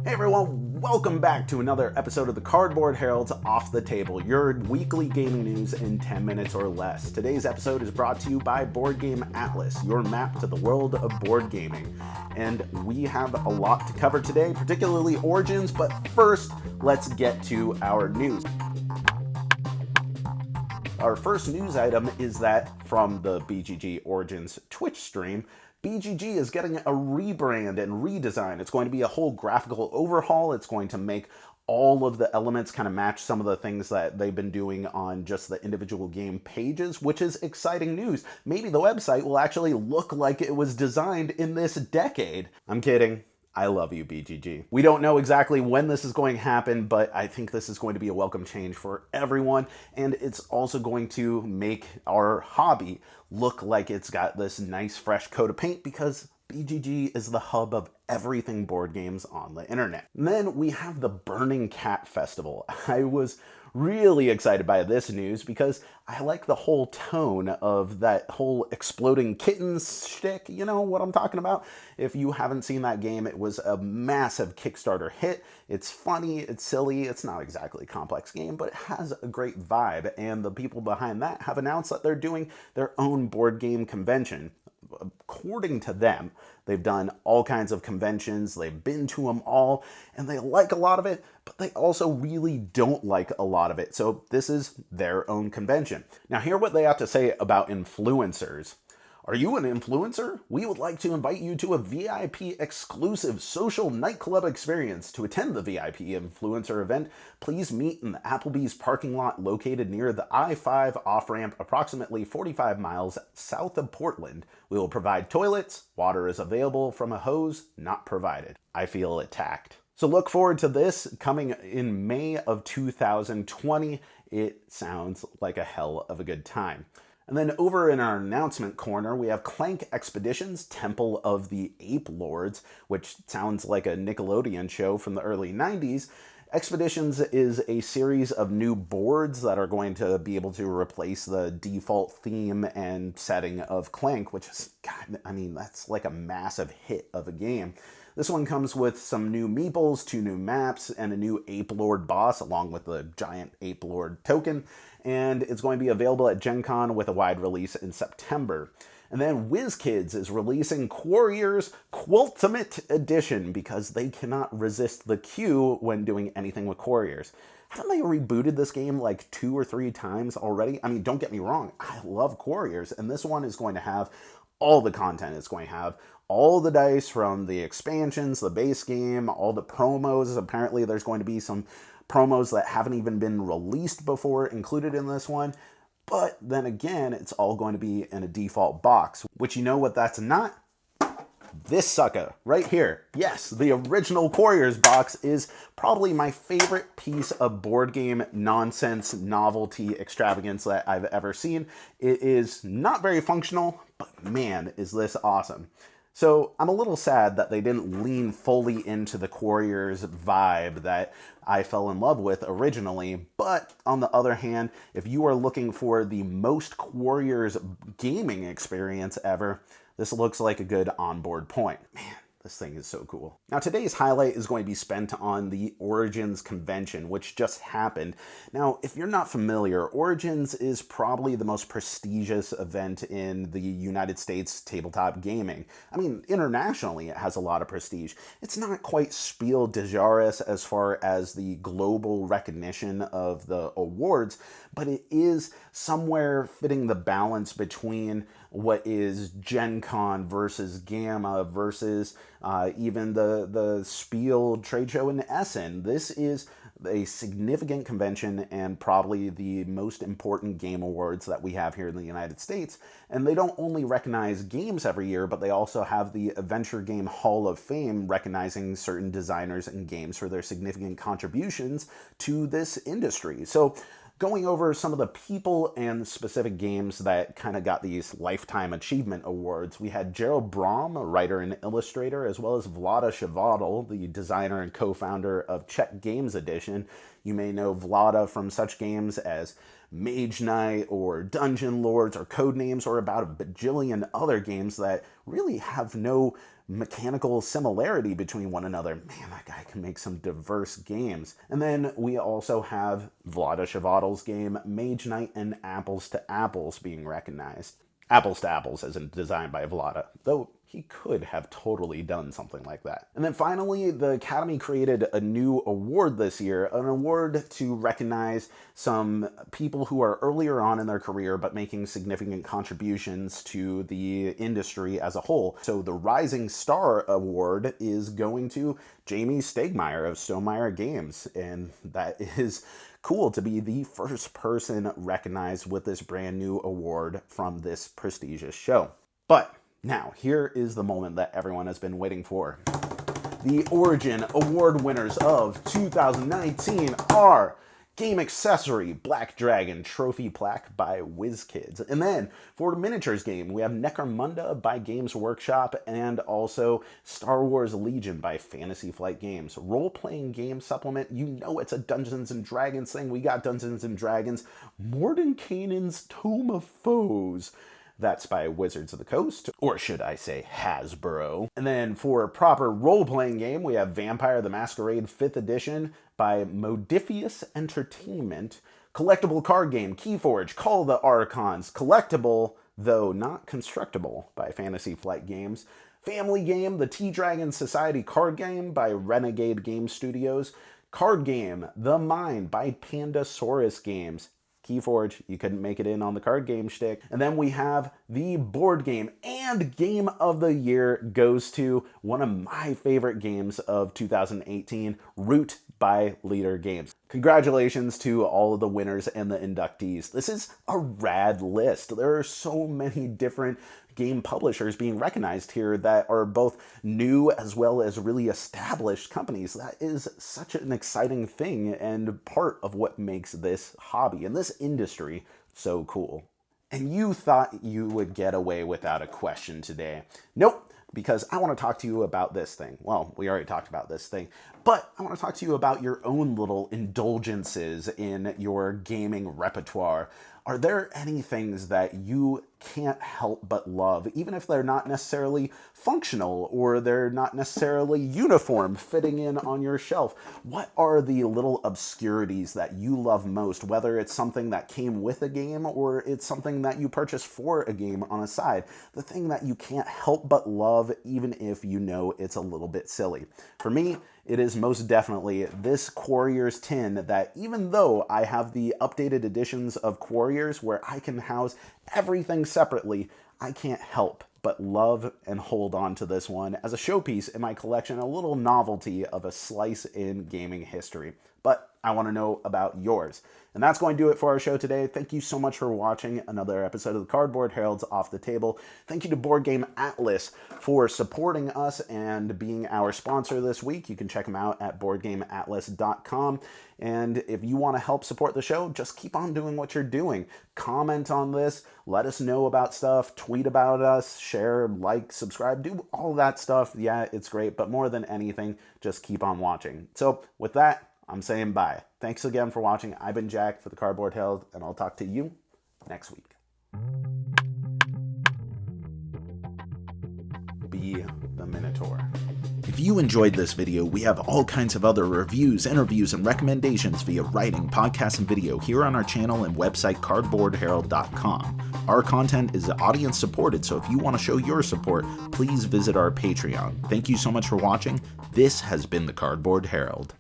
Hey everyone, welcome back to another episode of the Cardboard Herald's Off the Table, your weekly gaming news in 10 minutes or less. Today's episode is brought to you by Board Game Atlas, your map to the world of board gaming. And we have a lot to cover today, particularly Origins, but first, let's get to our news. Our first news item is that from the BGG Origins Twitch stream, BGG is getting a rebrand and redesign. It's going to be a whole graphical overhaul. It's going to make all of the elements kind of match some of the things that they've been doing on just the individual game pages, which is exciting news. Maybe the website will actually look like it was designed in this decade. I'm kidding. I love you, BGG. We don't know exactly when this is going to happen, but I think this is going to be a welcome change for everyone, and it's also going to make our hobby look like it's got this nice fresh coat of paint, because BGG is the hub of everything board games on the internet. And then we have the Burning Cat Festival. I was really excited by this news because I like the whole tone of that whole exploding kittens shtick. You know what I'm talking about? If you haven't seen that game, it was a massive Kickstarter hit. It's funny, it's silly, it's not exactly a complex game, but it has a great vibe, and the people behind that have announced that they're doing their own board game convention. According to them, they've done all kinds of conventions, they've been to them all, and they like a lot of it, but they also really don't like a lot of it. So this is their own convention. Now, hear what they have to say about influencers. Are you an influencer? We would like to invite you to a VIP exclusive social nightclub experience. To attend the VIP influencer event, please meet in the Applebee's parking lot located near the I-5 off-ramp approximately 45 miles south of Portland. We will provide toilets. Water is available from a hose, not provided. I feel attacked. So look forward to this coming in May of 2020. It sounds like a hell of a good time. And then over in our announcement corner, we have Clank Expeditions, Temple of the Ape Lords, which sounds like a Nickelodeon show from the early 90s. Expeditions is a series of new boards that are going to be able to replace the default theme and setting of Clank, which is, God, I mean, that's like a massive hit of a game. This one comes with some new meeples, 2 new maps, and a new Ape Lord boss, along with the giant Ape Lord token. And it's going to be available at Gen Con with a wide release in September. And then Wizkids is releasing Quarriors Queltimate Edition because they cannot resist the Q when doing anything with Quarriors. Haven't they rebooted this game like 2 or 3 times already? I mean, don't get me wrong, I love Quarriors, and this one is going to have all the content. It's going to have all the dice from the expansions, the base game, all the promos. Apparently there's going to be some promos that haven't even been released before included in this one. But then again, it's all going to be in a default box, which, you know what that's not? This sucker right here. Yes, the original Quarriors box is probably my favorite piece of board game nonsense novelty extravagance that I've ever seen. It is not very functional, but man, is this awesome. So I'm a little sad that they didn't lean fully into the Quarriors vibe that I fell in love with originally. But on the other hand, if you are looking for the most Quarriors gaming experience ever, this looks like a good onboard point. Man, this thing is so cool. Now, today's highlight is going to be spent on the Origins convention, which just happened. Now, if you're not familiar, Origins is probably the most prestigious event in the United States tabletop gaming. I mean, internationally, it has a lot of prestige. It's not quite Spiel des Jahres as far as the global recognition of the awards, but it is somewhere fitting the balance between what is Gen Con versus Gamma versus even the Spiel trade show in Essen. This is a significant convention and probably the most important game awards that we have here in the United States. And they don't only recognize games every year, but they also have the Adventure Game Hall of Fame recognizing certain designers and games for their significant contributions to this industry. So going over some of the people and specific games that kind of got these Lifetime Achievement Awards, we had Gerald Brom, a writer and illustrator, as well as Vlada Chvátil, the designer and co-founder of Czech Games Edition. You may know Vlada from such games as Mage Knight or Dungeon Lords or Codenames, or about a bajillion other games that really have no mechanical similarity between one another. Man, that guy can make some diverse games. And then we also have Vlaada Chvátil's game, Mage Knight and Apples to Apples being recognized. Apples to Apples isn't designed by Vlaada, though he could have totally done something like that. And then finally, the Academy created a new award this year, an award to recognize some people who are earlier on in their career but making significant contributions to the industry as a whole. So the Rising Star Award is going to Jamie Stegmaier of Stonemaier Games, and that is cool to be the first person recognized with this brand new award from this prestigious show. But now, here is the moment that everyone has been waiting for. The Origin Award winners of 2019 are Game Accessory Black Dragon Trophy Plaque by Wizkids. And then for the miniatures game, we have Necromunda by Games Workshop and also Star Wars Legion by Fantasy Flight Games. Role-playing game supplement, you know it's a Dungeons & Dragons thing. We got Dungeons & Dragons. Mordenkainen's Tome of Foes. That's by Wizards of the Coast, or should I say Hasbro. And then for a proper role-playing game, we have Vampire the Masquerade 5th Edition by Modifius Entertainment. Collectible card game, Keyforge, Call of the Archons. Collectible, though not constructible, by Fantasy Flight Games. Family game, the T-Dragon Society card game by Renegade Game Studios. Card game, The Mind by Pandasaurus Games. Keyforge, you couldn't make it in on the card game shtick. And then we have the board game and game of the year goes to one of my favorite games of 2018, Root by Leader Games. Congratulations to all of the winners and the inductees. This is a rad list. There are so many different game publishers being recognized here that are both new as well as really established companies. That is such an exciting thing and part of what makes this hobby and this industry so cool. And you thought you would get away without a question today. Nope, because I want to talk to you about this thing. Well, we already talked about this thing, but I want to talk to you about your own little indulgences in your gaming repertoire. Are there any things that you can't help but love, even if they're not necessarily functional or they're not necessarily uniform fitting in on your shelf? What are the little obscurities that you love most, whether it's something that came with a game or it's something that you purchased for a game on a side? The thing that you can't help but love, even if you know it's a little bit silly. For me, it is most definitely this Quarriors tin that, even though I have the updated editions of Quarriors where I can house everything separately, I can't help but love and hold on to this one as a showpiece in my collection, a little novelty of a slice in gaming history. But I want to know about yours. And that's going to do it for our show today. Thank you so much for watching another episode of the Cardboard Herald's Off the Table. Thank you to Board Game Atlas for supporting us and being our sponsor this week. You can check them out at boardgameatlas.com. And if you want to help support the show, just keep on doing what you're doing. Comment on this, let us know about stuff, tweet about us, share, like, subscribe, do all that stuff. Yeah, it's great, but more than anything, just keep on watching. So with that, I'm saying bye. Thanks again for watching. I've been Jack for the Cardboard Herald, and I'll talk to you next week. Be the Minotaur. If you enjoyed this video, we have all kinds of other reviews, interviews, and recommendations via writing, podcast, and video here on our channel and website cardboardherald.com. Our content is audience supported, so if you want to show your support, please visit our Patreon. Thank you so much for watching. This has been the Cardboard Herald.